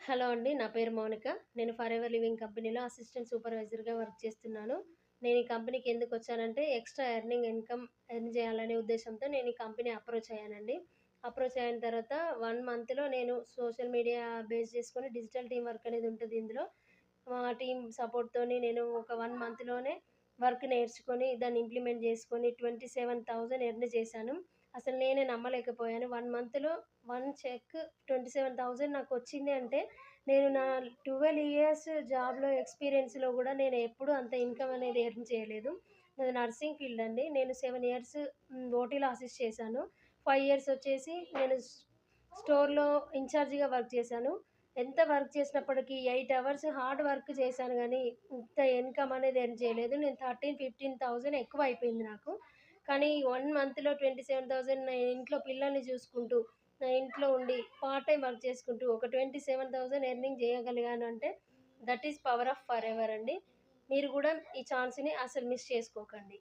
Hello అండి. నా పేరు మౌనిక. నేను ఫరెవర్ లివింగ్ కంపెనీలో అసిస్టెంట్ సూపర్వైజర్‌గా వర్క్ చేస్తున్నాను. నేను ఈ కంపెనీకి ఎందుకొచ్చానంటే ఎక్స్‌ట్రా ఎర్నింగ్ ఇన్‌కమ్ ఎర్న్ చేయాలనే ఉద్దేశ్యంతో నేను ఈ కంపెనీ అప్రోచ్ అయ్యానండి. అప్రోచ్ అయిన తర్వాత 1 మంత్‌లో నేను సోషల్ మీడియా బేస్ చేసుకొని డిజిటల్ టీమ్ వర్క్ అనేది ఉంటది ఇందులో. మా టీమ్ సపోర్ట్‌తోని నేను ఒక 1 మంత్‌లోనే వర్క్ నేర్చుకొని దాన్ని ఇంప్లిమెంట్ చేసుకొని 27,000 ఎర్న్ చేశాను. అసలు నేనే నమ్మలేకపోయాను. 1 మంత్‌లో 1 చెక్ 27,000 నాకొచ్చింది అంటే, నేను నా 12 ఇయర్స్ జాబ్‌లో ఎక్స్‌పీరియన్స్‌లో గూడా నేను ఎప్పుడూ అంత ఇన్‌కమ్ అనేది ఎర్న్ చేయలేదు. నాది నర్సింగ్ ఫీల్డ్ అండి. నేను 7 ఇయర్స్ ఓటీలో అసిస్ట్ చేశాను. 5 ఇయర్స్ వచ్చేసి నేను స్టోర్‌లో ఇన్‌చార్జిగా వర్క్ చేశాను. ఎంత వర్క్ చేసినప్పటికీ 8 అవర్స్ హార్డ్ వర్క్ చేశాను గానీ, ఇంత ఇన్‌కమ్ అనేది ఎర్న్ చేయలేదు. నేను 15,000 ఎక్కువైపోయింది నాకు. కానీ 1 మంత్‌లో 27,000 నా ఇంట్లో పిల్లల్ని చూసుకుంటూ, నా ఇంట్లో ఉండి పార్ట్ టైమ్ వర్క్ చేసుకుంటూ ఒక 27,000 ఎర్నింగ్ చేయగలిగానంటే that is power of Forever అండి. మీరు గూడా ఈ ఛాన్స్‌ని అసలు మిస్ చేసుకోకండి.